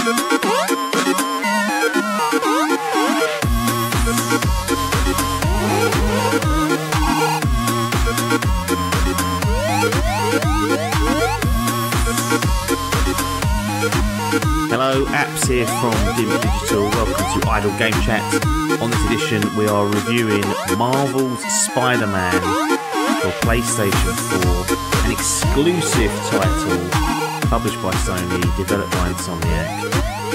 Hello, Apps here from Dimp Digital. Welcome to Idle Game Chat. On this edition, we are reviewing Marvel's Spider-Man for PlayStation 4, an exclusive title published by Sony, developed by Insomniac.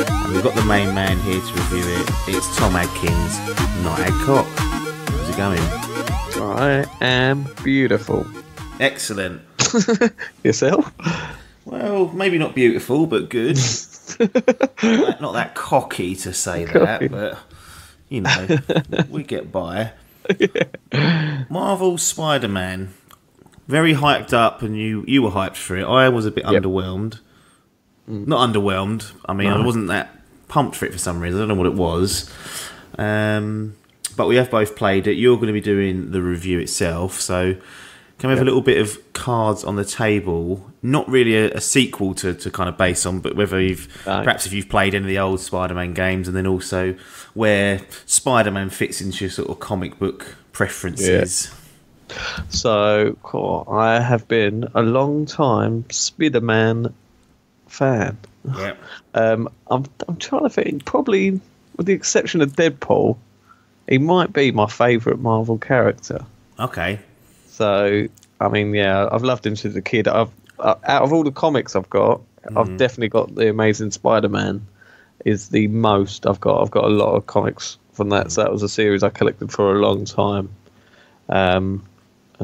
And we've got the main man here to review it. It's Tom Adkins, not Adcock. How's it going? I am beautiful. Excellent. Yourself? Well, maybe not beautiful, but good. Not that cocky to say that, but you know, we get by. Yeah. Marvel Spider-Man, very hyped up, and you were hyped for it. I was a bit underwhelmed. Not underwhelmed. I mean, I wasn't that pumped for it for some reason. I don't know what it was. But we have both played it. You're going to be doing the review itself, so can we have a little bit of cards on the table? Not really a sequel to kind of base on, but whether perhaps if you've played any of the old Spider-Man games, and then also where Spider-Man fits into your sort of comic book preferences. Yeah. So, cool. I have been a long time Spider-Man fan. Yeah. I'm trying to think. Probably, with the exception of Deadpool, he might be my favourite Marvel character. Okay. So, I mean, yeah, I've loved him since a kid. Out of all the comics I've got, I've definitely got the Amazing Spider-Man is the most I've got. I've got a lot of comics from that. So that was a series I collected for a long time, and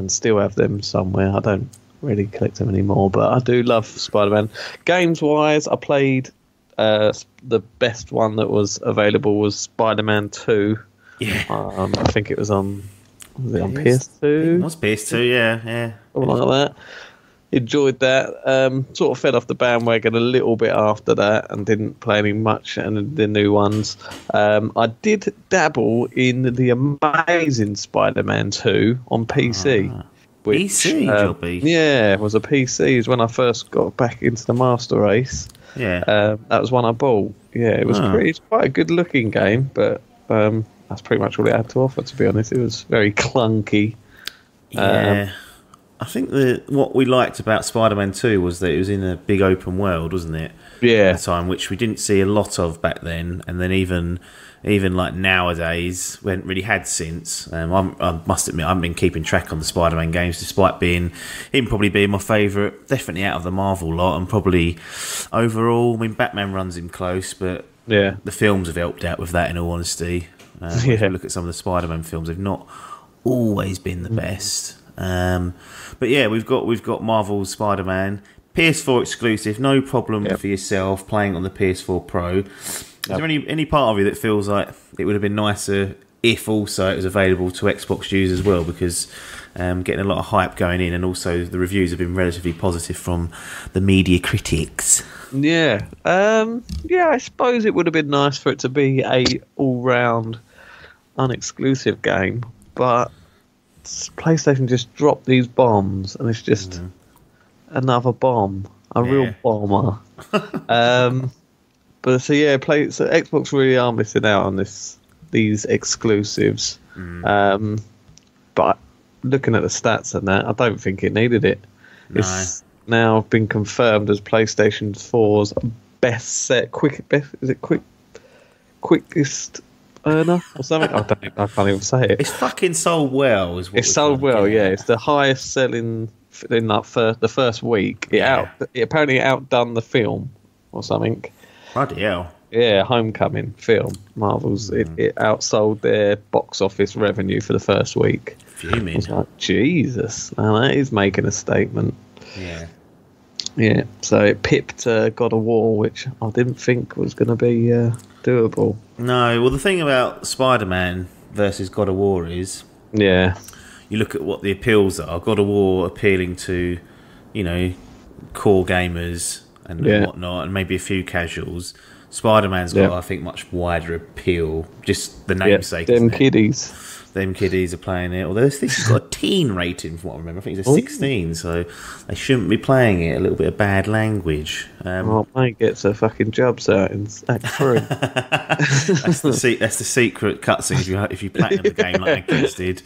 still have them somewhere. I don't really collect them anymore, but I do love Spider-Man. Games-wise, I played the best one that was available was Spider-Man 2. Yeah. I think it was on... Was it on PS2? It was PS2, yeah. Something like that. Enjoyed that. Sort of fell off the bandwagon a little bit after that and didn't play any much and the new ones. I did dabble in the Amazing Spider-Man 2 on PC. Which, PC, Jobby? Yeah, it was a PC. Is when I first got back into the Master Race. Yeah. That was one I bought. Yeah, it was it's quite a good looking game, but... that's pretty much all it had to offer, to be honest. It was very clunky. Yeah. I think what we liked about Spider-Man 2 was that it was in a big open world, wasn't it? Yeah. At the time, which we didn't see a lot of back then. And then even like nowadays, we hadn't really had since. I must admit, I haven't been keeping track on the Spider-Man games, despite him probably being my favourite, definitely out of the Marvel lot. And probably overall, I mean, Batman runs him close, but yeah, the films have helped out with that, in all honesty. If you look at some of the Spider-Man films, they've not always been the best. But yeah, we've got Marvel's Spider-Man, PS4 exclusive, no problem for yourself playing on the PS4 Pro. Is there any part of you that feels like it would have been nicer if also it was available to Xbox users as well? Because getting a lot of hype going in, and also the reviews have been relatively positive from the media critics. Yeah, I suppose it would have been nice for it to be a all-round unexclusive game, but PlayStation just dropped these bombs, and it's just another bomb, real bomber. But so Xbox really are missing out on these exclusives. But looking at the stats and that, I don't think it needed it. No. It's now been confirmed as PlayStation 4's quickest earner or something. I can't even say it. It's fucking sold well, is what it's sold well. Yeah, it's the highest selling in the first week. It apparently outdone the film or something. Bloody hell. Yeah, Homecoming film. Marvel's it outsold their box office revenue for the first week. Fuming. I was like, Jesus, now that is making a statement. Yeah. Yeah, so it pipped God of War, which I didn't think was going to be doable. No, well, the thing about Spider-Man versus God of War is, you look at what the appeals are. God of War appealing to, core gamers and whatnot, and maybe a few casuals. Spider-Man's got, I think, much wider appeal. Just the namesake. Them kiddies. Them kiddies are playing it. Although this has got a teen rating from what I remember. I think it's a 16, so they shouldn't be playing it. A little bit of bad language. Mate gets her fucking jobs out in Act 3. That's the secret cutscene if you platinum the game like Adkins did.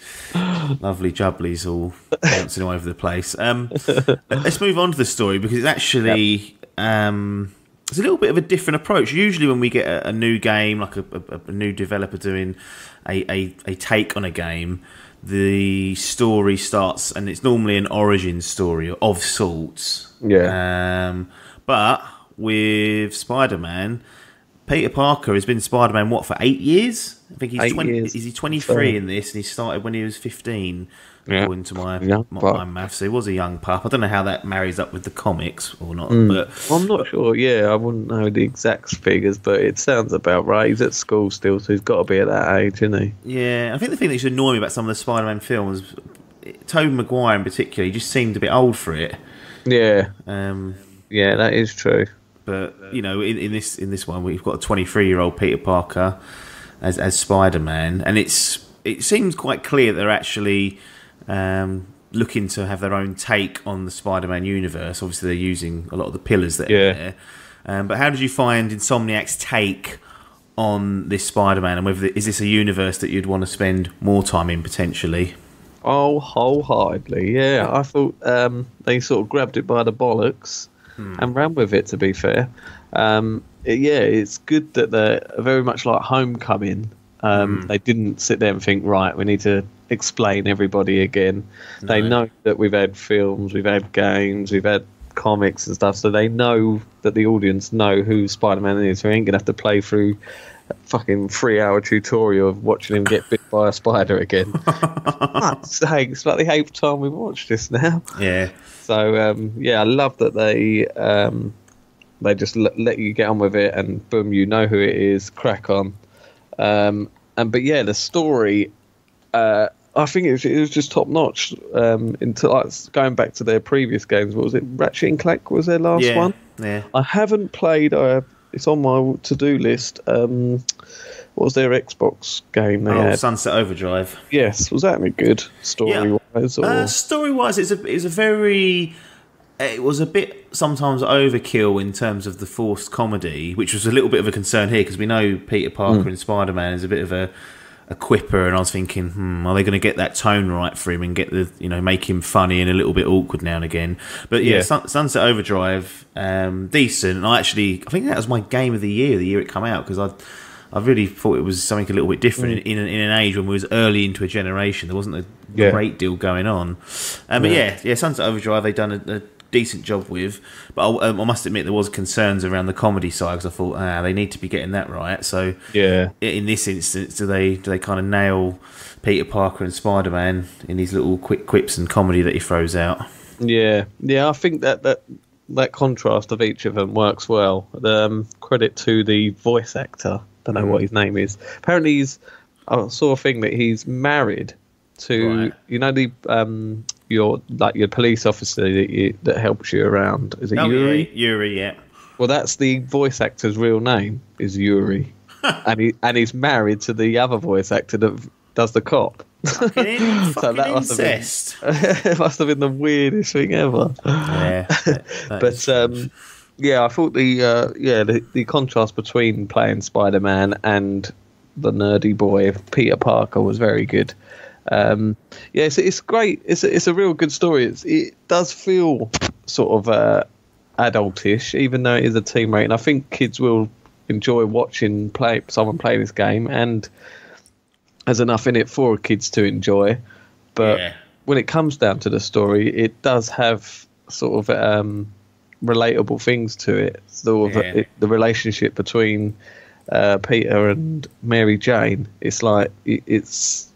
Lovely jubblies all bouncing all over the place. Let's move on to the story, because it's actually... it's a little bit of a different approach. Usually when we get a new game, like a new developer doing a take on a game, the story starts, and it's normally an origin story of sorts. Yeah. But with Spider-Man, Peter Parker has been Spider-Man, what, for 8 years? I think he's 20 years. Is he 23 in this? And he started when he was 15. According to my maths, so he was a young pup. I don't know how that marries up with the comics or not, but I'm not sure. Yeah, I wouldn't know the exact figures, but it sounds about right. He's at school still, so he's got to be at that age, isn't he? Yeah, I think the thing that should annoy me about some of the Spider-Man films, Tobey Maguire in particular, he just seemed a bit old for it. Yeah, yeah, that is true. But you know, in this one, we've got a 23-year-old Peter Parker as Spider-Man, and it seems quite clear that they're actually looking to have their own take on the Spider-Man universe. Obviously, they're using a lot of the pillars that are there. But how did you find Insomniac's take on this Spider-Man, and whether is this a universe that you'd want to spend more time in potentially? Oh, wholeheartedly, yeah. I thought they sort of grabbed it by the bollocks and ran with it, to be fair. It's good that they're very much like Homecoming. They didn't sit there and think, right, we need to explain everybody again. No. They know that we've had films, we've had games, we've had comics and stuff, so they know that the audience know who Spider-Man is. We ain't going to have to play through a fucking 3-hour tutorial of watching him get bit by a spider again. It's like the 8th time we've watched this now. Yeah. So, I love that they just let you get on with it, and boom, you know who it is, crack on. But the story, I think it was just top notch. Going back to their previous games, what was it? Ratchet and Clank was their last one. Yeah. I haven't played. It's on my to-do list. What was their Xbox game they had? Sunset Overdrive. Yes, was that any good story-wise? Story-wise, it was a bit sometimes overkill in terms of the forced comedy, which was a little bit of a concern here, because we know Peter Parker in Spider-Man is a bit of a quipper, and I was thinking, are they going to get that tone right for him and get make him funny and a little bit awkward now and again? But Sunset Overdrive, decent. And I think that was my game of the year it came out, because I really thought it was something a little bit different in an age when we was early into a generation. There wasn't a great deal going on. But Sunset Overdrive they've done a decent job with, but I must admit there was concerns around the comedy side, because I thought they need to be getting that right. So in this instance, do they kind of nail Peter Parker and Spider-Man in these little quick quips and comedy that he throws out? I think that contrast of each of them works well. Credit to the voice actor. Don't know what his name is. Apparently I saw a thing that he's married to your police officer that helps you around. Is it Yuri? Yuri, yeah. Well, that's the voice actor's real name, is Yuri. and he's married to the other voice actor that does the cop. Fucking incest. It must have been the weirdest thing ever. Yeah. But I thought the contrast between playing Spider-Man and the nerdy boy Peter Parker was very good. It's great. It's a real good story. It does feel sort of adultish, even though it is a teen rating. I think kids will enjoy watching someone play this game, and there's enough in it for kids to enjoy. But when it comes down to the story, it does have sort of relatable things to it. The relationship between Peter and Mary Jane. It's like it's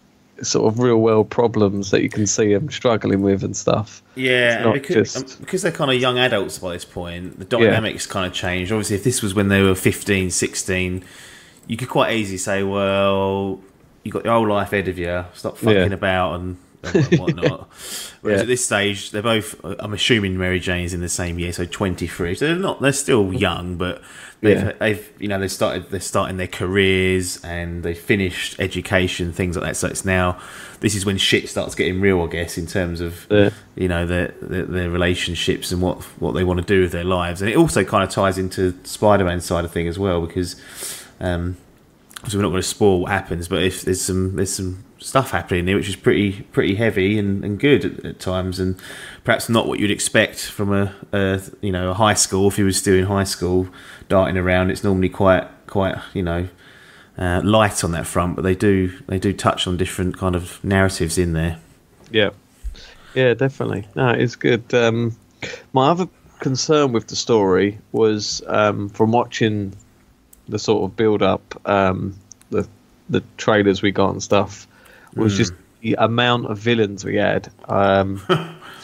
sort of real world problems that you can see them struggling with and stuff. Yeah, because they're kind of young adults by this point, the dynamics kind of changed. Obviously, if this was when they were 15, 16, you could quite easily say, well, you've got your whole life ahead of you, stop fucking about and and whatnot. Whereas at this stage, they're both. I'm assuming Mary Jane's in the same year, so 23. So they're not. They're still young, but they've they're starting their careers and they finished education, things like that. So it's now. This is when shit starts getting real, I guess, in terms of their relationships and what they want to do with their lives. And it also kind of ties into Spider-Man's side of thing as well, because so we're not going to spoil what happens, but if there's some stuff happening here which is pretty heavy and good at times, and perhaps not what you'd expect from a high school. If he was still in high school darting around, it's normally quite light on that front, but they do touch on different kind of narratives in there. Yeah definitely. No, it's good. My other concern with the story was from watching the sort of build up, the trailers we got and stuff, was just the amount of villains we had.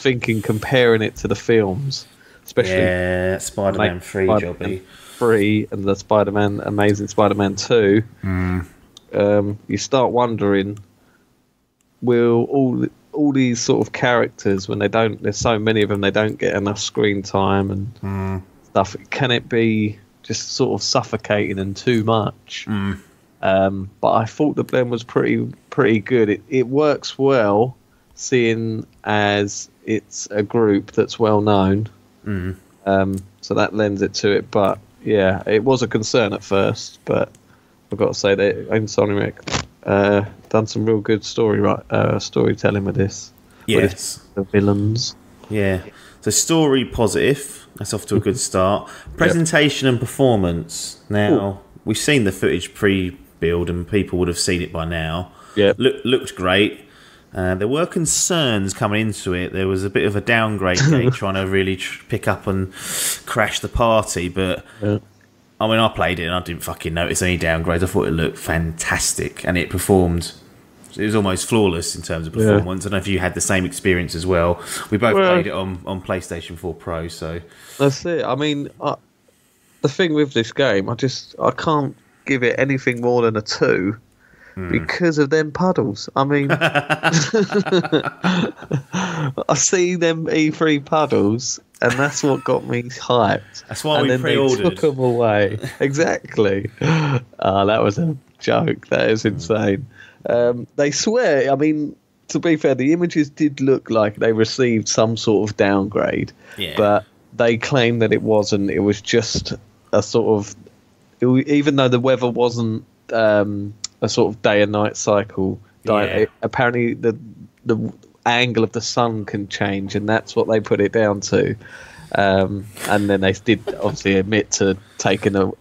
Comparing it to the films, especially Spider-Man 3 jobby 3 and the Amazing Spider-Man 2. You start wondering, will all these sort of characters, when there's so many of them, they don't get enough screen time and stuff, can it be just sort of suffocating and too much? But I thought the blend was pretty good. It works well, seeing as it's a group that's well known. So that lends it to it. But yeah, it was a concern at first, but I've got to say that Insomniac done some real good storytelling with this. Yes, with the villains. Yeah, so story positive. That's off to a good start. Presentation and performance. Now we've seen the footage pre-build, and people would have seen it by now. Yeah, looked great. There were concerns coming into it. There was a bit of a downgrade game trying to really pick up and crash the party. But I mean, I played it and I didn't fucking notice any downgrades. I thought it looked fantastic and it performed. It was almost flawless in terms of performance. I don't know if you had the same experience as well. We both played it on PlayStation 4 Pro. So that's it. I mean, the thing with this game, I can't give it anything more than a 2. Because of them puddles. I mean, I see them E3 puddles, and that's what got me hyped. That's why we pre-ordered. They took them away. Exactly. That was a joke. That is insane. They swear. I mean, to be fair, the images did look like they received some sort of downgrade, but they claim that it wasn't. It was just a sort of, even though the weather wasn't. A sort of day and night cycle. Apparently, the angle of the sun can change, and that's what they put it down to. And then they did obviously admit to taking away.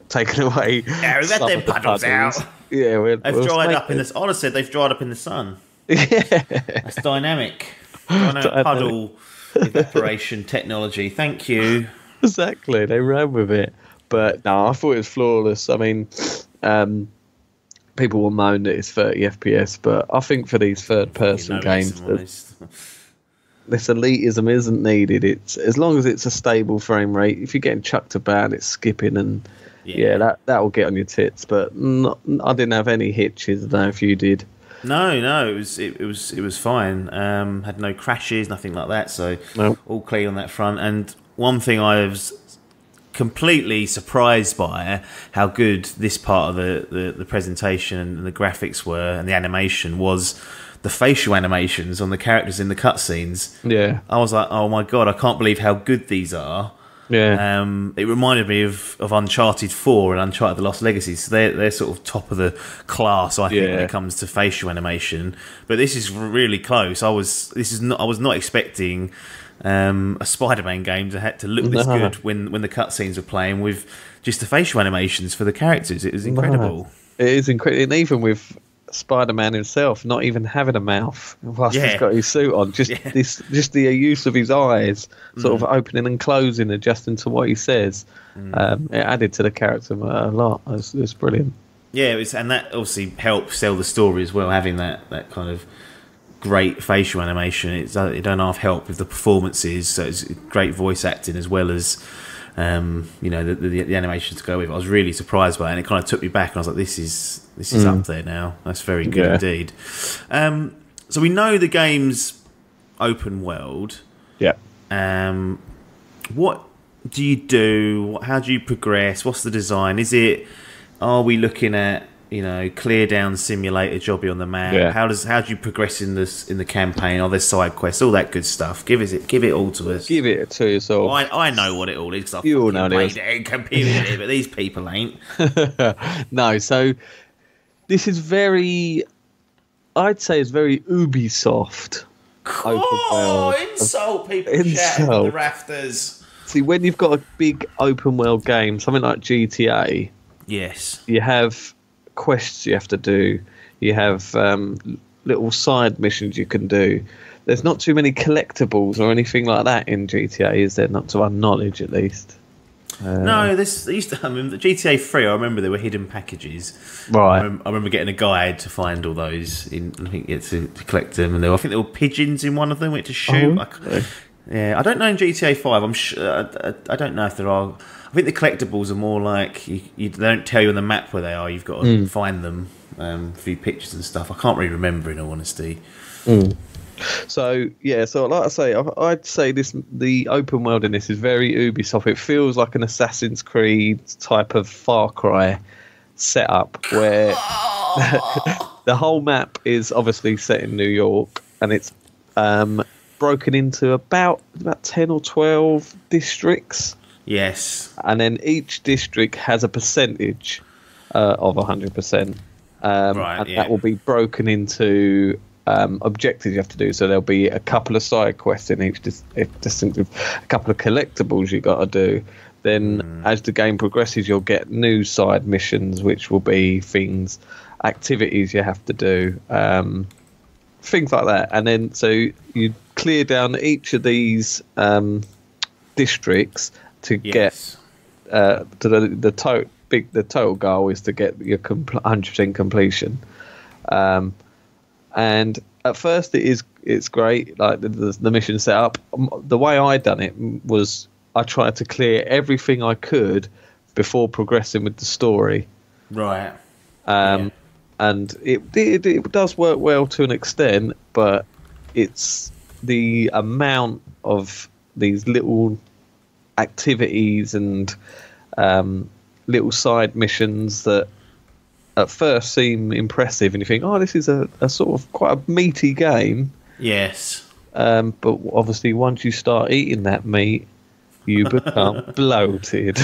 Yeah, we've had them puddles out. Yeah, they've dried up in the. Honestly, they've dried up in the sun. Yeah, that's dynamic. Puddle evaporation technology. Thank you. Exactly, they ran with it. But no, I thought it was flawless. I mean. People will moan that it's 30 FPS, but I think for these third-person games, this elitism isn't needed. It's as long as it's a stable frame rate. If you're getting chucked about, it's skipping, and that will get on your tits. But I didn't have any hitches. I don't know if you did. No, it was fine. Had no crashes, nothing like that. So all clean on that front. And one thing I was completely surprised by how good this part of the presentation and the graphics were, and the animation was the facial animations on the characters in the cutscenes. Yeah, I was like, oh my god, I can't believe how good these are. Yeah, it reminded me of Uncharted 4 and Uncharted: The Lost Legacy. So they're sort of top of the class, I think, when it comes to facial animation. But this is really close. I was not expecting a Spider-Man game to look this good when the cutscenes were playing with just the facial animations for the characters. It was incredible. It is incredible, and even with Spider-Man himself not even having a mouth whilst he's got his suit on, just the use of his eyes, sort of opening and closing, adjusting to what he says. It added to the character a lot. It's brilliant. Yeah, and that obviously helps sell the story as well, having that kind of great facial animation. It don't half help with the performances, so it's great voice acting as well as the animations to go with. I was really surprised by it, and it kind of took me back, and I was like, this is up there now. That's very good indeed. So we know the game's open world. Yeah. What do you do? How do you progress? What's the design? Are we looking at, clear down simulator jobby on the map? Yeah. How do you progress in the campaign? Are there side quests? All that good stuff. Give it all to us. Give it to us all. I know what it all is because You all I've know played it and computed it, but these people ain't. No, so this is I'd say it's very Ubisoft. Insult people chatting on the rafters. See, when you've got a big open world game, something like GTA, yes, you have quests you have to do. You have little side missions you can do. There's not too many collectibles or anything like that in GTA, is there? Not to our knowledge, at least. No, the GTA 3, I remember there were hidden packages. Right. I remember getting a guide to find all those, to collect them. And I think there were pigeons in one of them, which to shoot. Yeah, I don't know in GTA 5. I'm sure. I don't know if there are. I think the collectibles are more like they don't tell you on the map where they are. You've got to find them through pictures and stuff. I can't really remember, in all honesty. So like I say, I'd say the open world in this is very Ubisoft. It feels like an Assassin's Creed type of Far Cry setup where the whole map is obviously set in New York, and it's broken into about 10 or 12 districts. Yes. And then each district has a percentage of 100%. That will be broken into objectives you have to do. So there'll be a couple of side quests in each distinct, a couple of collectibles you got to do. Then as the game progresses, you'll get new side missions, which will be activities you have to do, things like that. And then so you clear down each of these districts to get to the total goal is to get your 100% completion. And at first it's great, like the mission set up. The way I done it was I tried to clear everything I could before progressing with the story. Right. And it does work well to an extent, but it's the amount of these little activities and little side missions that at first seem impressive, and you think, this is a sort of quite a meaty game. Yes. But obviously once you start eating that meat, you become bloated.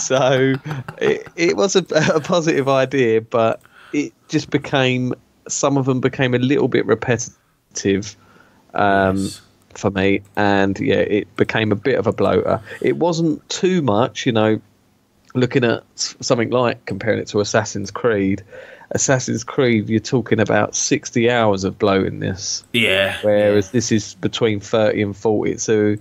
So it was a positive idea, but it just some of them became a little bit repetitive for me, and it became a bit of a bloater. It wasn't too much, looking at something like comparing it to Assassin's Creed, you're talking about 60 hours of bloatiness. Yeah. Whereas this is between 30 and 40. So,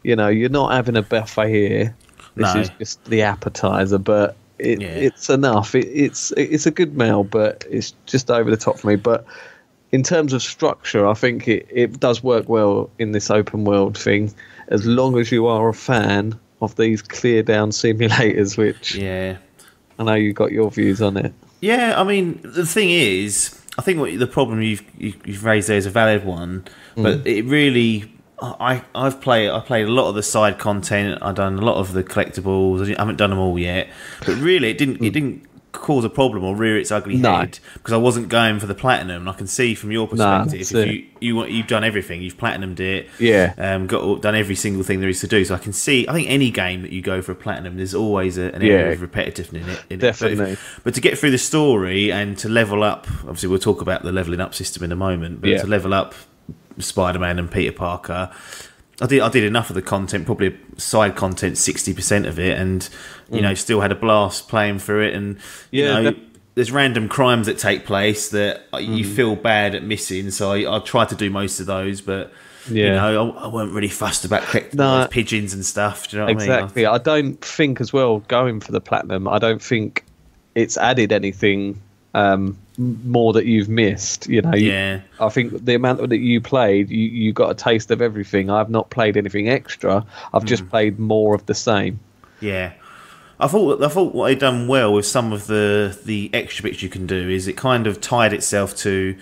you're not having a buffet here. This is just the appetizer, but it's enough. It's a good meal, but it's just over the top for me. But in terms of structure, I think it does work well in this open world thing, as long as you are a fan of these clear down simulators, which I know you got your views on it. Yeah, I mean, the thing is, I think the problem you've raised there is a valid one, but it really, I played a lot of the side content. I've done a lot of the collectibles. I haven't done them all yet, but really, it didn't cause a problem or rear its ugly head because I wasn't going for the platinum. And I can see from your perspective, if you've done everything, you've platinumed it, done every single thing there is to do. So I can see. I think any game that you go for a platinum, there's always an area of repetitiveness in it. Definitely. But to get through the story and to level up, obviously we'll talk about the leveling up system in a moment. But to level up Spider-Man and Peter Parker, I did enough of the content, probably side content, 60% of it, and still had a blast playing through it. And there's random crimes that take place that you feel bad at missing. So I tried to do most of those, but I weren't really fussed about collecting those pigeons and stuff. Do you know what I mean? Exactly. I don't think as well going for the platinum. I don't think it's added anything more that you've missed. I think the amount that you played, you got a taste of everything. I've not played anything extra. I've just played more of the same. Yeah. I thought what they'd done well with some of the extra bits you can do is it kind of tied itself to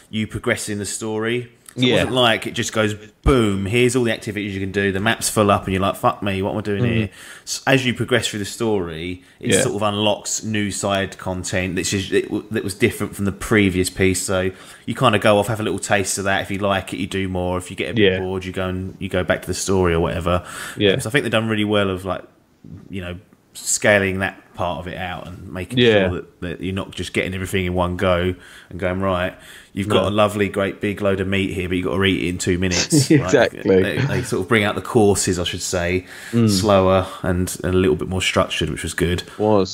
you progressing the story. So it wasn't like it just goes boom. Here's all the activities you can do. The map's full up, and you're like, "Fuck me, what am I doing here?" So as you progress through the story, it sort of unlocks new side content that was different from the previous piece. So you kind of go off, have a little taste of that. If you like it, you do more. If you get a bit bored, you go back to the story or whatever. So I think they've done really well of scaling that part of it out and making sure that you're not just getting everything in one go and going, right, you've got a lovely great big load of meat here, but you've got to eat it in 2 minutes. Exactly. They sort of bring out the courses, I should say, slower and a little bit more structured, which was good. I'll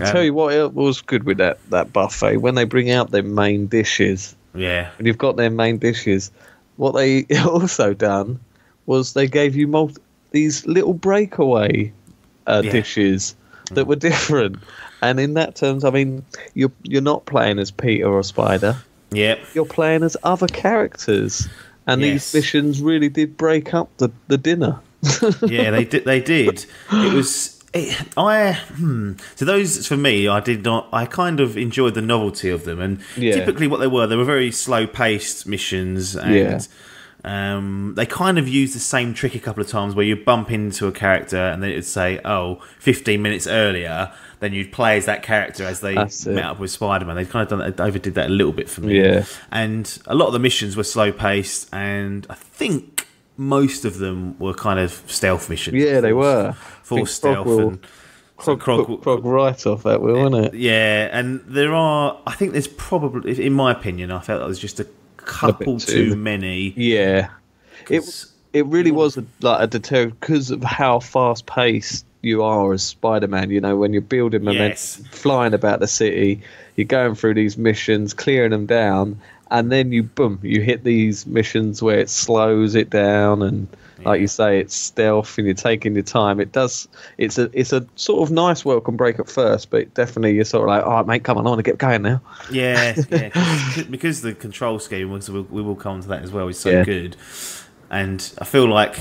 tell you what was good with that buffet, when they bring out their main dishes. When you've got their main dishes, what they also done was they gave you these little breakaway dishes that were different, and in that terms, I mean, you're not playing as Peter or Spider. You're playing as other characters, and these missions really did break up the dinner. They did. It was. So those, for me, I did not. I kind of enjoyed the novelty of them, and typically what they were very slow-paced missions, and they kind of used the same trick a couple of times where you bump into a character and then it'd say, 15 minutes earlier, then you'd play as that character as they met up with Spider-Man. They kind of overdid that a little bit for me. And a lot of the missions were slow-paced, and I think most of them were kind of stealth missions. They were. Full stealth. Krog right off that wheel, wasn't it? And I think there's probably, in my opinion, I felt that was just a couple too many. It really was a deterrent because of how fast paced you are as Spider-Man. You know, when you're building momentum, flying about the city, you're going through these missions, clearing them down, and then you hit these missions where it slows it down, and like you say, it's stealth and you're taking your time. It's a sort of nice welcome break at first, but definitely you're sort of like, all right, mate, come on, I want to get going now. Because the control scheme, we will come to that as well, is so good. And I feel like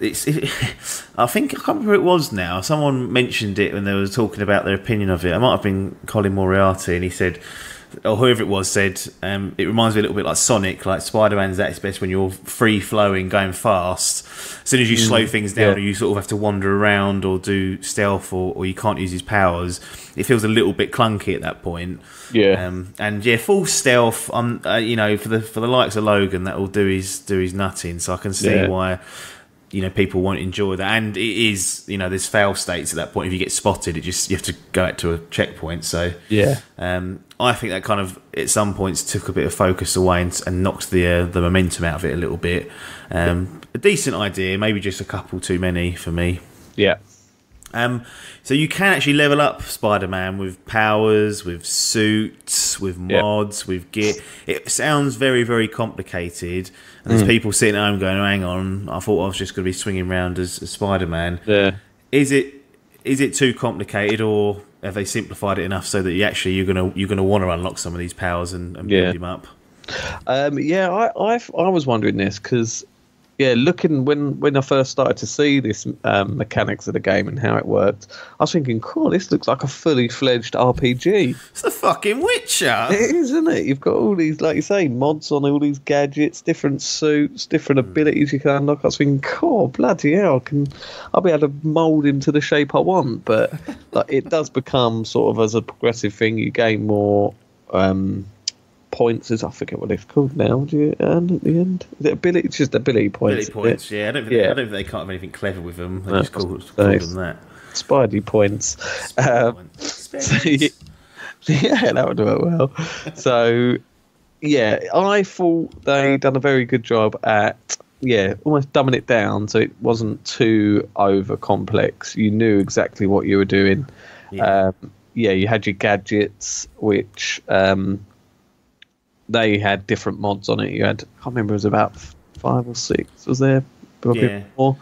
I think, I can't remember who it was now, someone mentioned it when they were talking about their opinion of it. It might have been Colin Moriarty, and he said, or whoever it was said, it reminds me a little bit like Sonic. Like Spider-Man's at its best when you're free-flowing, going fast. As soon as you slow things down, or you sort of have to wander around or do stealth, or you can't use his powers, it feels a little bit clunky at that point. Full stealth. For the likes of Logan, that will do his nutting. So I can see why people won't enjoy that. And it is, there's fail states at that point. If you get spotted, you have to go out to a checkpoint. So I think that kind of at some points took a bit of focus away and knocked the momentum out of it a little bit. A decent idea, maybe just a couple too many for me. So you can actually level up Spider-Man with powers, with suits, with mods, with gear. It sounds very, very complicated. And there's people sitting at home going, oh, hang on, I thought I was just going to be swinging around as Spider-Man. Is it too complicated, or have they simplified it enough so that you're gonna want to unlock some of these powers and build him up? I was wondering this because looking when I first started to see this mechanics of the game and how it worked, I was thinking, cool, this looks like a fully fledged RPG. It's the fucking Witcher. It is, isn't it? You've got all these, like you say, mods on all these gadgets, different suits, different abilities you can unlock. I was thinking, cool, bloody hell, I'll be able to mould him to the shape I want. But it does become sort of, as a progressive thing, you gain more points. I forget what it's called now. Do you earn at the end? Is it ability? It's just ability points. I don't think they can't have anything clever with them. They just call them that. Spidey points. That would do it well. So I thought they done a very good job at almost dumbing it down so it wasn't too over complex. You knew exactly what you were doing. You had your gadgets, which they had different mods on it. You had, I can't remember, it was about 5 or 6. Was there? Probably more.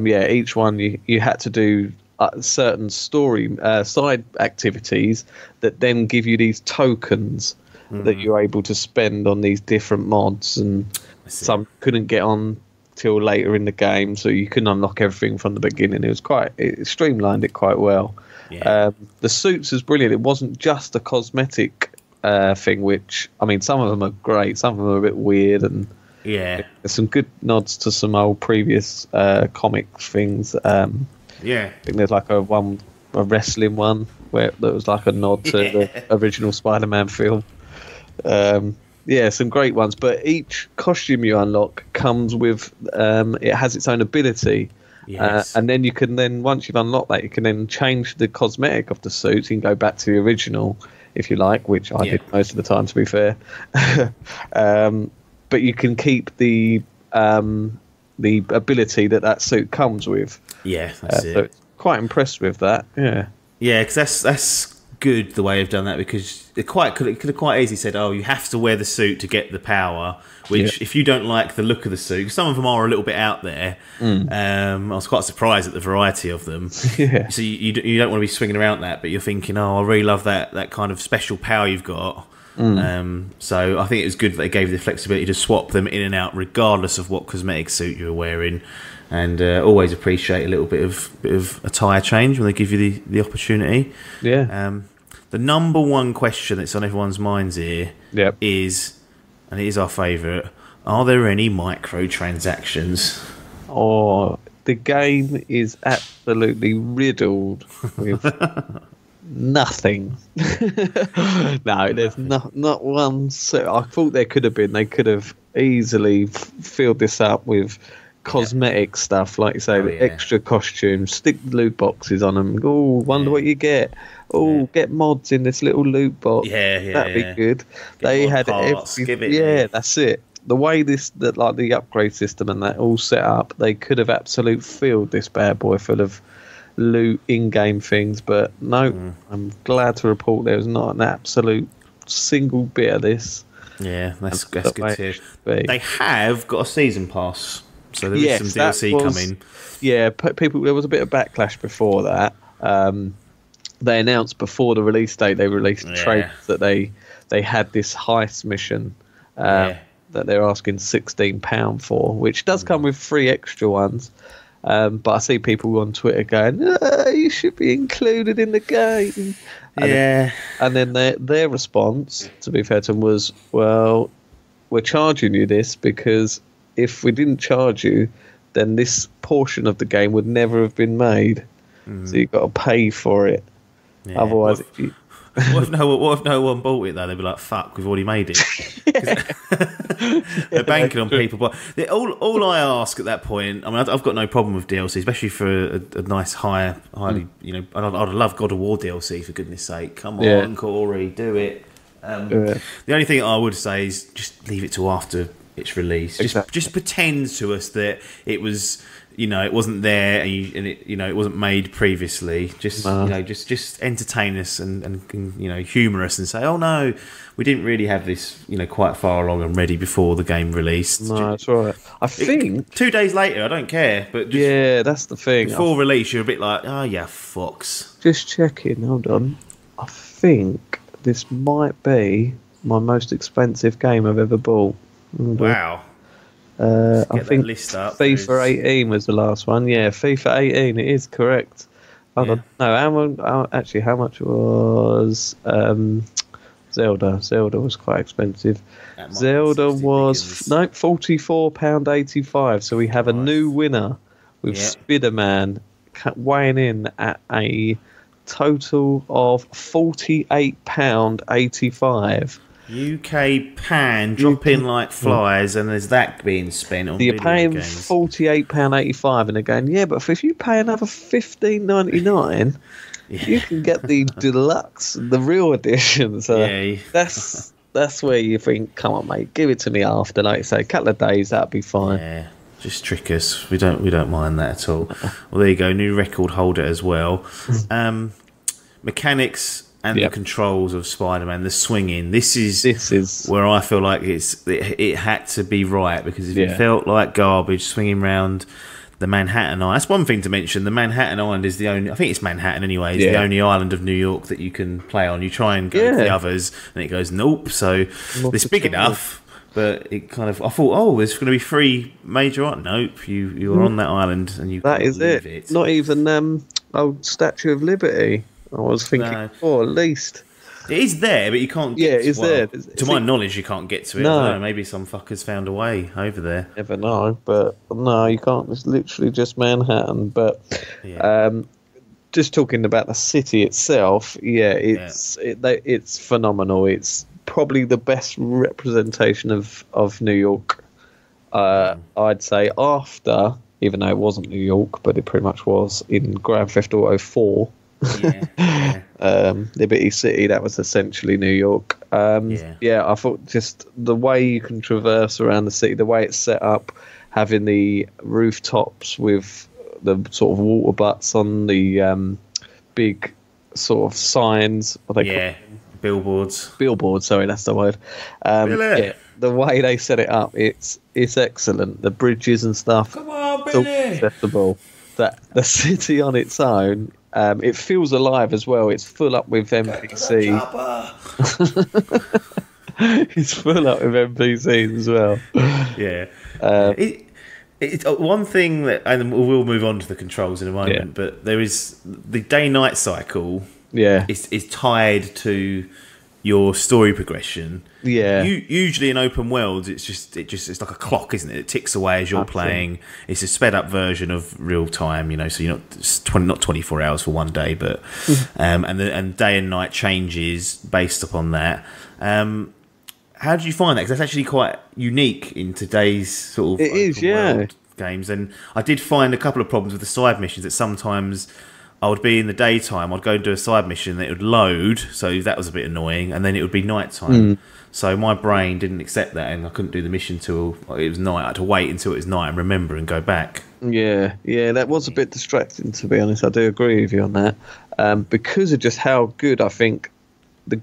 Each one you had to do certain story side activities that then give you these tokens that you're able to spend on these different mods, and some couldn't get on till later in the game, so you couldn't unlock everything from the beginning. It streamlined it quite well. Yeah. The suits is brilliant. It wasn't just a cosmetic thing, which, I mean, some of them are great, some of them are a bit weird, and Yeah. there's some good nods to some old previous comic things. Yeah. I think there's like a wrestling one where that was like a nod to the original Spider-Man film. Yeah, some great ones. But each costume you unlock comes with it has its own ability. Yes. And then you can once you've unlocked that, you can then change the cosmetic of the suit. You can go back to the original if you like, which I did most of the time, to be fair. But you can keep the ability that suit comes with. Yeah, that's it. So quite impressed with that. Yeah. Yeah, because that's good the way they've done that, because it could have quite easily said, oh, you have to wear the suit to get the power, which if you don't like the look of the suit, 'cause some of them are a little bit out there. I was quite surprised at the variety of them. Yeah. So you don't want to be swinging around that, but you're thinking, oh, I really love that kind of special power you've got. So I think it was good that they gave you the flexibility to swap them in and out regardless of what cosmetic suit you were wearing. And always appreciate a little bit of attire change when they give you the opportunity. Yeah. The number one question that's on everyone's minds here is, and it is our favourite, are there any microtransactions? Oh, the game is absolutely riddled with nothing. No, there's not one. So I thought there could have been. They could have easily filled this up with cosmetic stuff, like you say, the extra costumes, stick loot boxes on them. Oh, wonder what you get. Oh, get mods in this little loot box. That'd be good. They had everything. That's it. The way like the upgrade system and that all set up, they could have absolutely filled this bad boy full of loot in-game things, but no. I'm glad to report there was not an absolute single bit of this. Yeah, that's good to hear. They have got a season pass. So there is some DLC coming. Yeah, there was a bit of backlash before that. They announced before the release date, they released trailers that they had this heist mission that they're asking £16 for, which does come with 3 extra ones. But I see people on Twitter going, you should be included in the game. And then their response, to be fair to them, was, well, we're charging you this because if we didn't charge you, then this portion of the game would never have been made. So you've got to pay for it. Otherwise... What if no one bought it though? They'd be like, "Fuck, we've already made it." They're banking on people. But all I ask at that point, I mean, I've got no problem with DLC, especially for a nice highly, you know, I'd love God of War DLC for goodness sake. Come on, Corey, do it. The only thing I would say is just leave it to after its release. Just pretend to us that it was. You know, it wasn't there, and it, you know, it wasn't made previously. Just you know, just entertain us and you know, humour us and say, oh no, we didn't really have this, you know, quite far along and ready before the game released. No, that's right. I think 2 days later, I don't care, but that's the thing. Before release, you're a bit like, oh yeah, fox. Just checking. Hold on. I think this might be my most expensive game I've ever bought. Wow. I think FIFA 18 was the last one. Yeah, FIFA 18. It is correct. Hold on. No, how much was Zelda? Zelda was quite expensive. Zelda was £44.85. So we have a new winner with Spider-Man weighing in at a total of £48.85. UK pan dropping like flies, and there's that being spent on. You're paying £48.85, and they're going, yeah, but if you pay another $15.99, you can get the deluxe, the real edition. So that's where you think, come on, mate, give it to me after, like you say, a couple of days, that'd be fine. Yeah, just trick us. We don't mind that at all. Well, there you go, new record holder as well. Mechanics. And the controls of Spider-Man, the swinging. This is where I feel like it had to be right, because if it felt like garbage swinging around the Manhattan Island. That's one thing to mention. The Manhattan Island is the only... I think it's Manhattan anyway. It's the only island of New York that you can play on. You try and go to the others, and it goes, nope. So it's big enough, but it kind of... I thought, oh, there's going to be 3 major... Nope, you are on that island, and you that is leave it. Not even old Statue of Liberty. I was thinking, No. at least. It is there, but you can't get Yeah, it's there. To my knowledge, you can't get to it. No. I don't know, maybe some fuckers found a way over there. Never know, but no, you can't. It's literally just Manhattan. But Yeah. just talking about the city itself, it's phenomenal. It's probably the best representation of New York. I'd say after, even though it wasn't New York, but it pretty much was in Grand Theft Auto 4. Liberty City, that was essentially New York. I thought just the way you can traverse around the city, the way it's set up, having the rooftops with the sort of water butts on the big sort of signs. Billboards, sorry, that's the word. The way they set it up, it's excellent. The bridges and stuff, Come on, it's all Billy! accessible. That the city on its own, it feels alive as well. It's full up with NPC. It's full up with NPCs as well. Yeah. It's one thing that, and we'll move on to the controls in a moment, but there is the day-night cycle. Yeah, is tied to your story progression. Yeah. Usually in open worlds, it's like a clock, isn't it? It ticks away as you're playing. It's a sped up version of real time, so you're not 24 hours for one day, but and day and night changes based upon that. How did you find that? Because that's actually quite unique in today's sort of world games. And I did find a couple of problems with the side missions that sometimes I would be in the daytime, I'd go and do a side mission, and it would load, so that was a bit annoying, and then it would be nighttime. So my brain didn't accept that, and I couldn't do the mission till it was night. I had to wait until it was night and remember and go back. Yeah, that was a bit distracting, to be honest. I do agree with you on that. Because of just how good I think,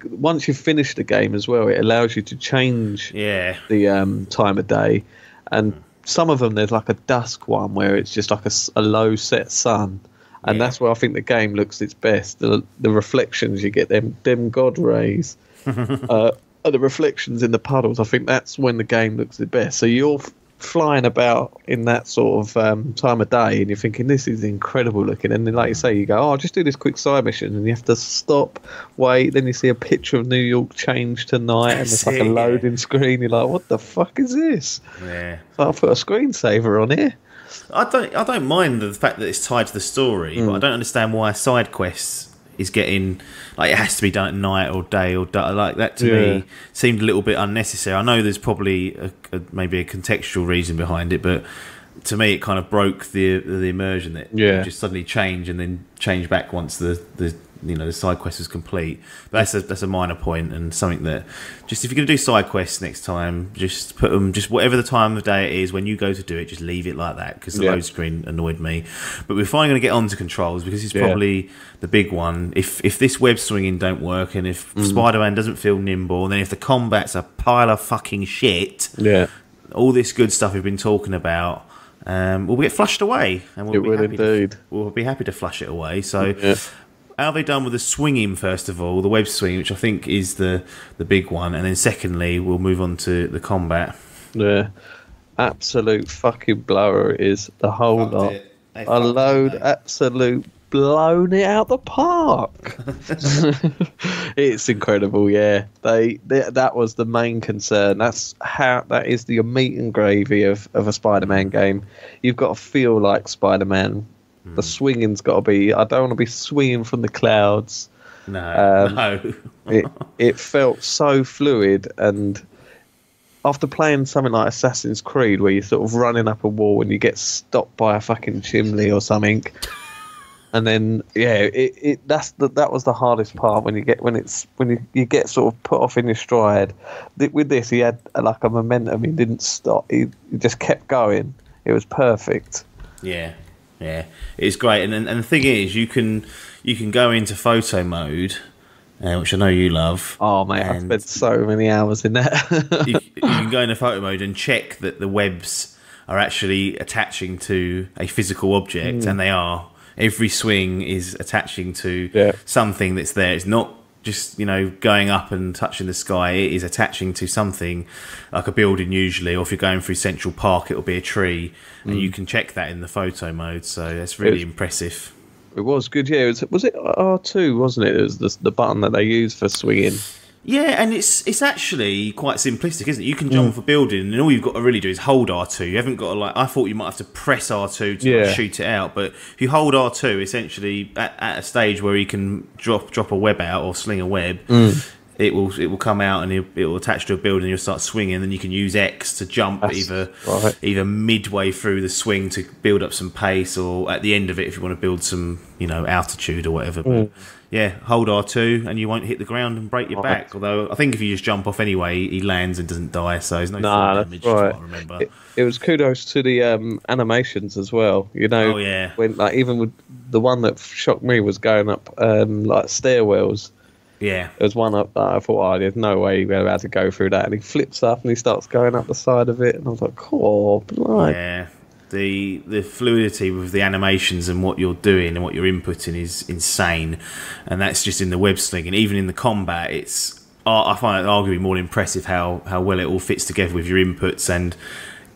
once you've finished the game as well, it allows you to change the time of day. And some of them, there's like a dusk one where it's just like a low set sun. And that's where I think the game looks its best. The reflections you get, them god rays, the reflections in the puddles. I think that's when the game looks the best. So you're flying about in that sort of time of day, and you're thinking, this is incredible looking. And then, like you say, you go, I'll just do this quick side mission, and you have to stop, wait. Then you see a picture of New York change to night, and it's like a loading screen. You're like, what the fuck is this? Yeah. So I'll put a screensaver on here. I don't mind the fact that it's tied to the story, but I don't understand why side quests is getting, like, it has to be done at night or day or like that. To me seemed a little bit unnecessary. I know there's probably maybe a contextual reason behind it, but to me it kind of broke the immersion that you just suddenly change and then change back once the side quest is complete. But that's a minor point, and something that, just if you're going to do side quests next time, just put them, just whatever the time of day it is when you go to do it, just leave it like that, because the load screen annoyed me. But we're finally going to get on to controls, because it's probably the big one. If this web swinging don't work, and if Spider-Man doesn't feel nimble, and then if the combat's a pile of fucking shit, all this good stuff we've been talking about will get flushed away, and we'll be happy to flush it away. So how have they done with the swinging, first of all, the web swing, which I think is the big one, and then secondly, we'll move on to the combat. Yeah, absolute fucking blower it is, the whole lot. A load, absolute blown it out the park. It's incredible, that was the main concern. That is the meat and gravy of a Spider-Man game. You've got to feel like Spider-Man. The swinging's got to be, I don't want to be swinging from the clouds. No. It felt so fluid, and after playing something like Assassin's Creed, where you're sort of running up a wall and you get stopped by a fucking chimney or something, and then that was the hardest part, when you get sort of put off in your stride. With this, he had like a momentum. He didn't stop. He just kept going. It was perfect. Yeah, it's great, and the thing is, you can go into photo mode, which I know you love. Oh mate, I've spent so many hours in that. you can go into photo mode and check that the webs are actually attaching to a physical object, and they are. Every swing is attaching to something that's there. It's not just going up and touching the sky. It is attaching to something, like a building usually, or if you're going through Central Park, it'll be a tree, and you can check that in the photo mode. So that's really impressive. It was good, yeah. Was it R2, wasn't it? It was the button that they used for swinging. Yeah, and it's actually quite simplistic, isn't it? You can jump off a building, and all you've got to really do is hold R2. You haven't got to, like, I thought you might have to press R2 to like, shoot it out, but if you hold R2, essentially at a stage where you can drop a web out or sling a web, it will come out and it will attach to a building. You'll start swinging, and then you can use X to jump either midway through the swing to build up some pace, or at the end of it if you want to build some altitude or whatever. But yeah, hold R2 and you won't hit the ground and break your back. Although I think if you just jump off anyway, he lands and doesn't die, so there's no damage. Right. I remember. It was kudos to the animations as well. Oh yeah. When even with the one that shocked me was going up like stairwells. Yeah. There was one up that I thought, there's no way we're about to go through that, and he flips up and he starts going up the side of it, and I was like, cool. Yeah. The fluidity with the animations and what you're doing and what you're inputting is insane, and that's just in the web slinging. Even in the combat, I find it arguably more impressive how well it all fits together with your inputs and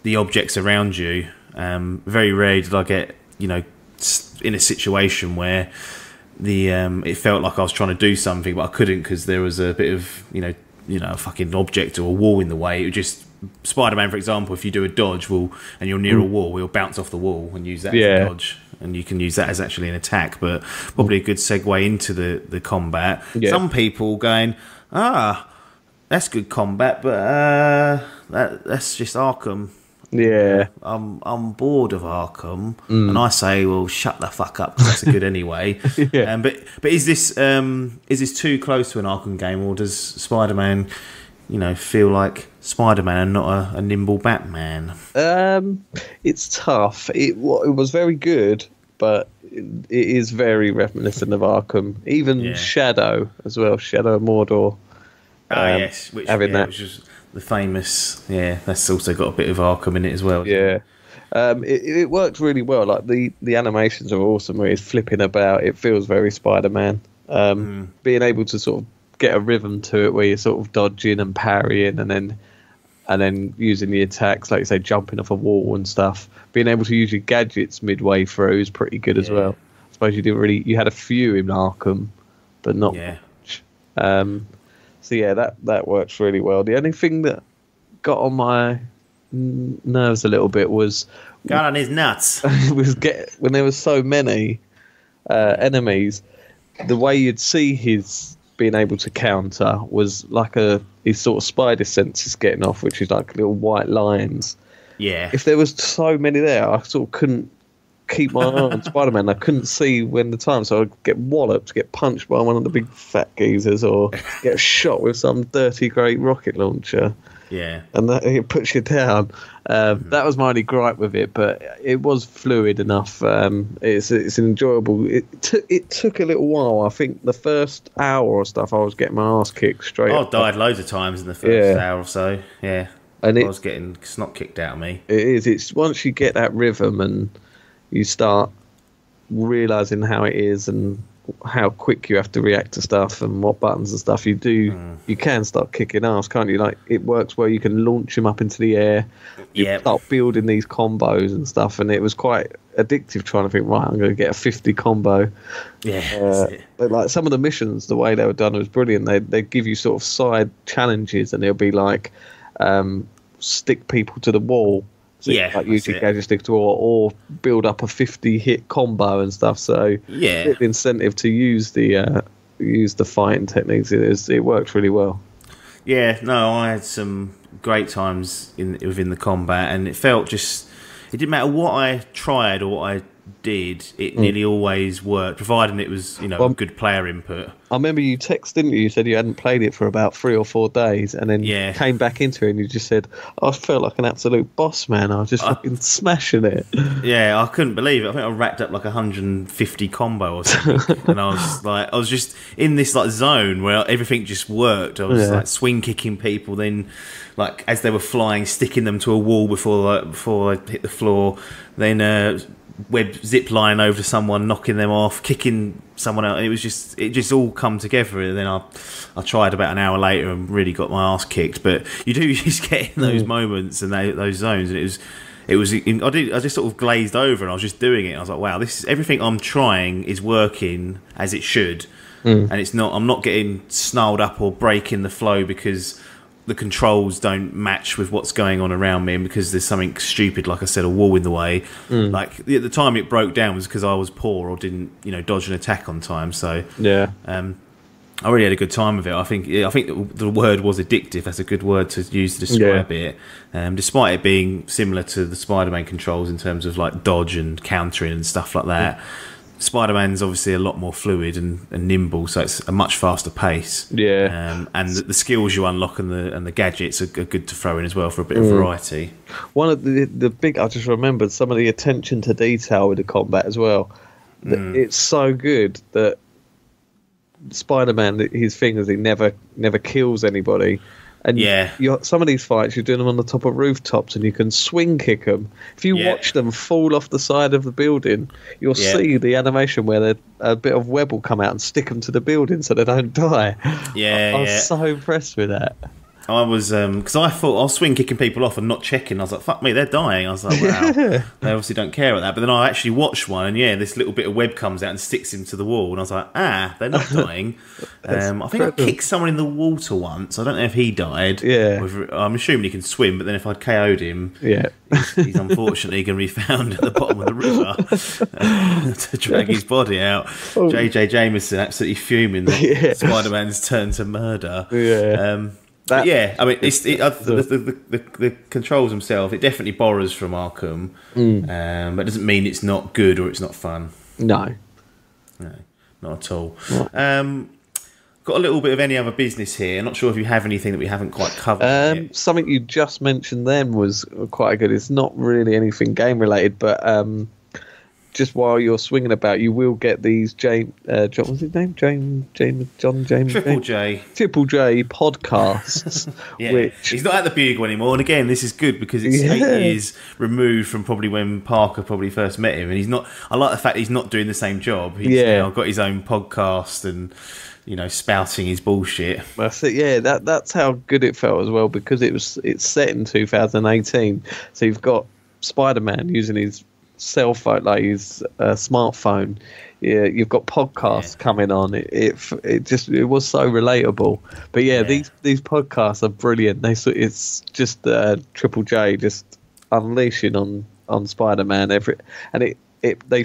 the objects around you. Very rarely did I get in a situation where it felt like I was trying to do something but I couldn't because there was a bit of a fucking object or a wall in the way. It would just Spider-Man, for example, if you do a dodge and you're near a wall, we'll bounce off the wall and use that as a dodge, and you can use that as actually an attack. But probably a good segue into the combat. Some people going, that's good combat, but that's just Arkham. Yeah, I'm bored of Arkham, and I say, well, shut the fuck up, 'cause that's a good anyway. But is this too close to an Arkham game, or does Spider-Man feel like Spider-Man and not a nimble Batman? It's tough. It was very good, but it is very reminiscent of Arkham. Even Shadow as well, Shadow of Mordor. Yes, which is the famous. Yeah, that's also got a bit of Arkham in it as well. Yeah. It worked really well. Like the animations are awesome. Where he's flipping about, it feels very Spider-Man. Being able to sort of get a rhythm to it, where you're sort of dodging and parrying, and then using the attacks, like you say, jumping off a wall and stuff. Being able to use your gadgets midway through is pretty good as well. I suppose you had a few in Arkham, but not much. So yeah, that works really well. The only thing that got on my nerves a little bit was got on his nuts. When there was so many enemies, the way you'd see his being able to counter was like his sort of spider senses getting off, which is like little white lines. Yeah. If there was so many there, I sort of couldn't keep my eye on Spider-Man. I couldn't see when the time, so I'd get walloped, get punched by one of the big fat geezers, or get shot with some dirty grey rocket launcher. Yeah. And it puts you down. That was my only gripe with it, but it was fluid enough. It's an enjoyable. It took a little while. I think the first hour or stuff, I was getting my ass kicked straight. I died loads of times in the first hour or so. Yeah. And I was getting snot kicked out of me. It is. It's once you get that rhythm and you start realising how it is and how quick you have to react to stuff and what buttons and stuff you do, you can start kicking ass, can't you? Like, it works where you can launch him up into the air, you start building these combos and stuff, and it was quite addictive trying to think, right, I'm going to get a 50 combo. But like some of the missions, the way they were done was brilliant. They give you sort of side challenges, and it'll be like stick people to the wall. So like use your gadget stick to or build up a 50 hit combo and stuff. So the incentive to use the fighting techniques. It works really well. Yeah, no, I had some great times within the combat, and it felt it didn't matter what I tried or what I did, it nearly always worked, providing it was good player input. I remember you didn't you? You said you hadn't played it for about 3 or 4 days, and then came back into it and you just said, I felt like an absolute boss, man. I was just fucking smashing it. Yeah, I couldn't believe it. I think I racked up like 150 combo or something. And I was just in this like zone where everything just worked. I was like swing kicking people, then like as they were flying, sticking them to a wall before I hit the floor, then web zip line over to someone, knocking them off, kicking someone out. It just all come together, and then I tried about an hour later and really got my ass kicked. But you do just get in those moments and those zones, and it was. I just sort of glazed over, and I was just doing it. I was like, wow, this is everything I'm trying is working as it should, and it's not. I'm not getting snarled up or breaking the flow because the controls don't match with what's going on around me, and because there's something stupid, like I said, a wall in the way. Like at the time it broke down was because I was poor or didn't, dodge an attack on time. So yeah, I really had a good time with it. I think the word was addictive. That's a good word to use to describe it. Despite it being similar to the Spider-Man controls in terms of like dodge and countering and stuff like that. Spider-Man's obviously a lot more fluid and nimble, so it's a much faster pace. Yeah, and the skills you unlock and the gadgets are good to throw in as well for a bit of variety. One of the big, I just remembered some of the attention to detail with the combat as well. It's so good that Spider-Man, his thing is he never kills anybody. And some of these fights, you're doing them on the top of rooftops, and you can swing kick them. If you watch them fall off the side of the building, you'll see the animation where a bit of web will come out and stick them to the building so they don't die. I was so impressed with that. I was, because I thought I was swing kicking people off and not checking. I was like, fuck me, they're dying. I was like, wow, they obviously don't care about that. But then I actually watched one, and this little bit of web comes out and sticks him to the wall. And I was like, they're not dying. I think I kicked someone in the water once. I don't know if he died. I'm assuming he can swim, but then if I'd KO'd him, he's unfortunately going to be found at the bottom of the river to drag his body out. JJ Jameson absolutely fuming that Spider-Man's turned to murder. I mean, the controls themselves, it definitely borrows from Arkham, but it doesn't mean it's not good or it's not fun. No, not at all. Got a little bit of any other business here. I'm not sure if you have anything that we haven't quite covered. Something you just mentioned then was quite good. It's not really anything game related, but just while you're swinging about, you will get these John, what's his name? James Triple J podcasts. Which he's not at the Bugle anymore. And again, this is good because it's 8 years removed from probably when Parker probably first met him, and he's not. I like the fact that he's not doing the same job. He's now got his own podcast and spouting his bullshit. That's it. Yeah, that's how good it felt as well, because it's set in 2018, so you've got Spider-Man using his cell phone, like his smartphone. You've got podcasts coming on. It was so relatable. But these podcasts are brilliant. It's just Triple J just unleashing on Spider-Man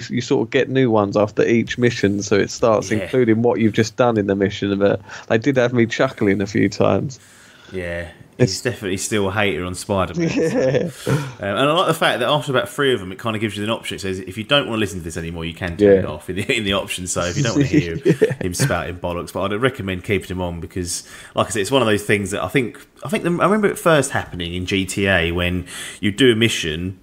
you sort of get new ones after each mission, so it starts including what you've just done in the mission. But they did have me chuckling a few times. He's definitely still a hater on Spider-Man. And I like the fact that after about 3 of them, it kind of gives you an option. It says if you don't want to listen to this anymore, you can turn it off in the options. So if you don't want to hear him spouting bollocks, but I'd recommend keeping him on because, like I said, it's one of those things that I remember it first happening in GTA when you do a mission.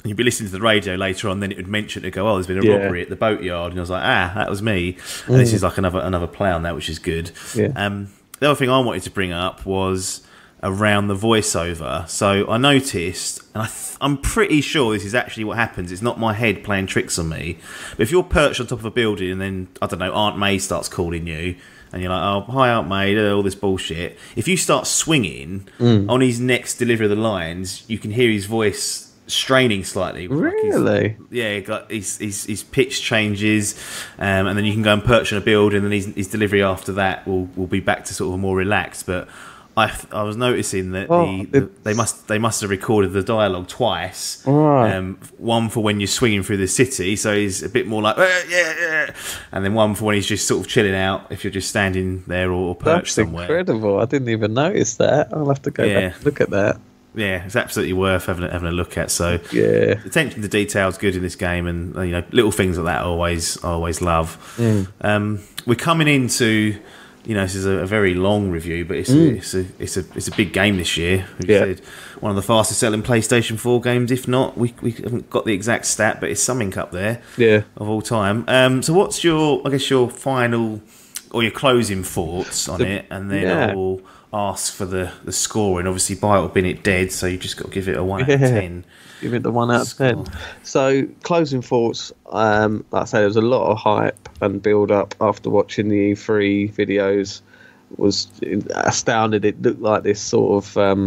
You'd be listening to the radio later on, then it would mention to go, there's been a robbery at the boatyard, and I was like, that was me. And this is like another play on that, which is good. The other thing I wanted to bring up was around the voiceover. So I noticed, and I'm pretty sure this is actually what happens. It's not my head playing tricks on me. But if you're perched on top of a building and then, I don't know, Aunt May starts calling you, and you're like, oh, hi Aunt May, all this bullshit. If you start swinging on his next delivery of the lines, you can hear his voice straining slightly. Really? His pitch changes, and then you can go and perch on a building, and then his delivery after that will be back to sort of a more relaxed. But I was noticing that they must have recorded the dialogue twice. One for when you're swinging through the city, so he's a bit more like and then one for when he's just sort of chilling out if you're just standing there or perched somewhere. That's incredible. I didn't even notice that. I'll have to go back and look at that. Yeah, it's absolutely worth having a look at. So attention to detail is good in this game, and little things like that I always love. We're coming into, this is a very long review, but it's a big game this year. We said one of the fastest selling PlayStation 4 games, if not. We haven't got the exact stat, but it's something up there of all time. So what's your final or your closing thoughts on it, and then I will ask for the scoring. Obviously, by or bin it dead, so you just got to give it a 1 out of 10. Give it the 1 out of 10. So, closing thoughts, like I say, there was a lot of hype and build up after watching the E3 videos. Was astounded. It looked like this sort of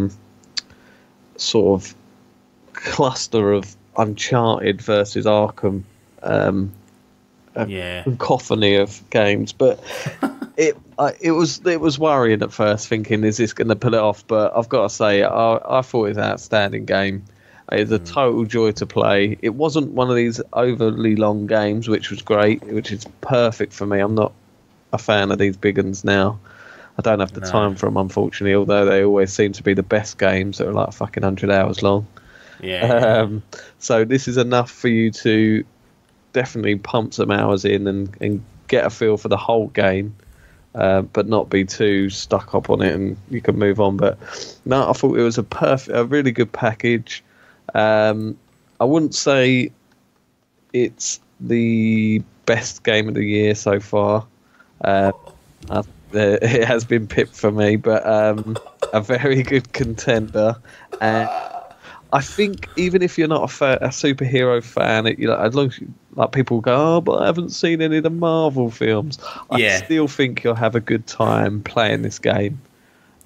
cluster of Uncharted versus Arkham, cacophony of games. But it was worrying at first, thinking, is this going to pull it off? But I've got to say, I thought it was an outstanding game. It was a total joy to play. It wasn't one of these overly long games, which was great, which is perfect for me. I'm not a fan of these big ones now. I don't have the time for them, unfortunately, although they always seem to be the best games that are like fucking 100 hours long. Yeah. So this is enough for you to definitely pump some hours in and get a feel for the whole game, but not be too stuck up on it, and you can move on. But no, I thought it was a really good package. I wouldn't say it's the best game of the year so far. It has been pipped for me, but a very good contender. And I think even if you're not a superhero fan, as long as people go, but I haven't seen any of the Marvel films, I still think you'll have a good time playing this game.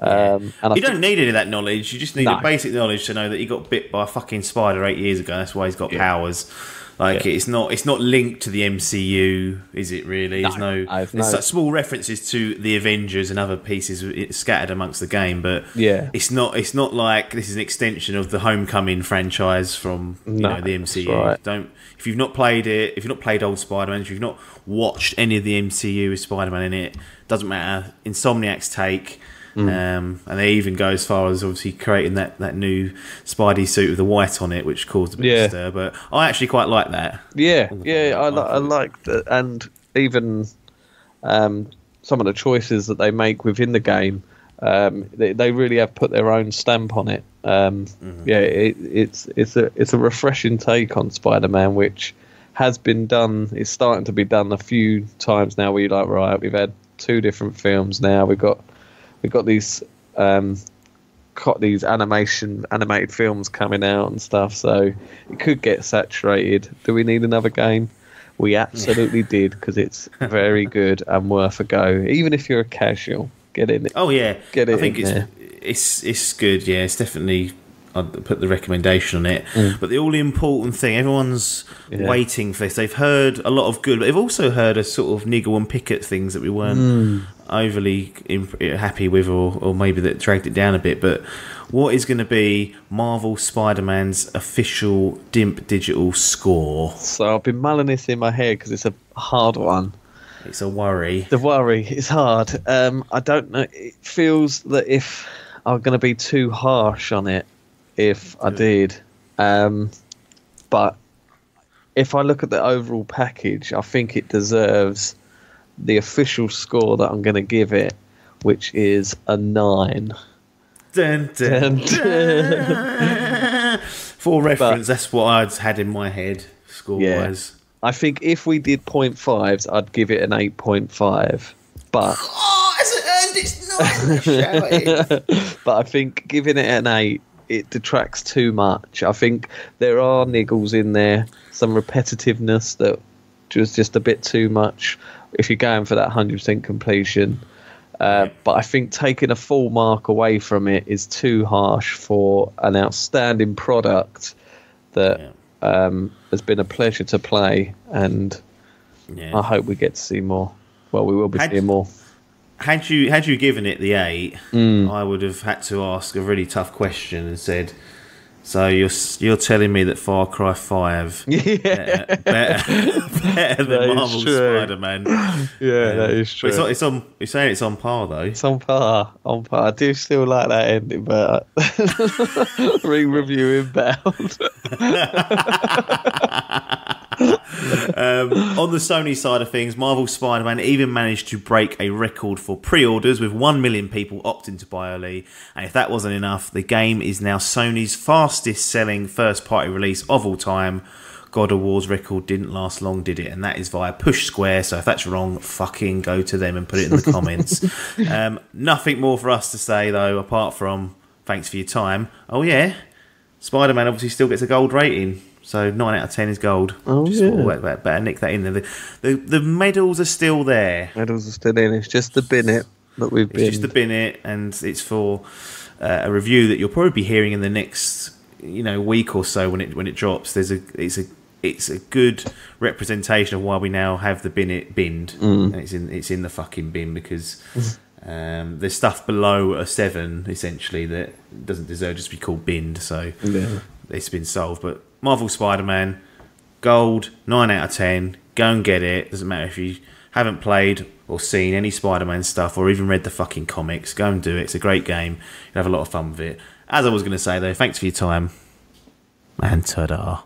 And you don't need any of that knowledge. You just need the basic knowledge to know that he got bit by a fucking spider 8 years ago. That's why he's got powers. It's not linked to the MCU, is it really? There's such small references to the Avengers and other pieces scattered amongst the game, but it's not like this is an extension of the Homecoming franchise from the MCU. Right. If you've not played it, if you've not played old Spider-Man, if you've not watched any of the MCU with Spider-Man in it, doesn't matter. Insomniac's take. And they even go as far as obviously creating that new Spidey suit with the white on it, which caused a bit of stir. But I actually quite like that. I like that, and even some of the choices that they make within the game, they really have put their own stamp on it. It's a refreshing take on Spider-Man, which has been done. It's starting to be done a few times now. Where you're like, right, we've had 2 different films now. We've got these animated films coming out and stuff, so it could get saturated. Do we need another game? We absolutely did, because it's very good and worth a go. Even if you're a casual, get in it. Oh yeah, get it. I think in it's good. Yeah, it's definitely. I'd put the recommendation on it. But the all-important thing, everyone's waiting for this. They've heard a lot of good, but they've also heard a sort of niggle and pick at things that we weren't overly happy with, or maybe that dragged it down a bit. But what is going to be Marvel Spider-Man's official Dimp Digital score? So I've been mulling this in my head because it's a hard one. It's a worry. The worry is hard. I don't know. It feels that if I'm going to be too harsh on it, if I did. But if I look at the overall package, I think it deserves the official score that I'm going to give it, which is a 9. Dun, dun, dun. For reference, that's what I'd had in my head, score-wise. I think if we did 0.5s, I'd give it an 8.5. But has it earned its 9? But I think giving it an 8, it detracts too much. I think there are niggles in there, some repetitiveness that was just a bit too much if you're going for that 100% completion. But I think taking a full mark away from it is too harsh for an outstanding product that has been a pleasure to play, and I hope we get to see more. Well, we will be seeing more. Had you given it the 8, I would have had to ask a really tough question and said, so you're telling me that Far Cry 5 better than Marvel Spider-Man? That is true. But you're saying it's on par though. It's on par. I do still like that ending, but re-review inbound. On the Sony side of things, Marvel Spider-Man even managed to break a record for pre-orders, with 1 million people opting to buy early. And if that wasn't enough, the game is now Sony's fastest selling first party release of all time. God of War's record didn't last long, did it? And that is via Push Square. So if that's wrong, fucking go to them and put it in the comments. Nothing more for us to say though, apart from thanks for your time. Oh yeah, Spider-Man obviously still gets a gold rating. So 9 out of 10 is gold. Better nick that in there. The medals are still there. Medals are still in. It's just the binnet that we've been. It's just the binnet, and it's for a review that you'll probably be hearing in the next week or so when it drops, it's a good representation of why we now have the binned. And it's in the fucking bin because there's stuff below a 7 essentially that doesn't deserve just to be called binned. So it's been solved. But Marvel Spider-Man Gold, 9 out of 10. Go and get it. Doesn't matter if you haven't played or seen any Spider-Man stuff or even read the fucking comics. Go and do it. It's a great game. You'll have a lot of fun with it. As I was going to say though, thanks for your time and ta-da.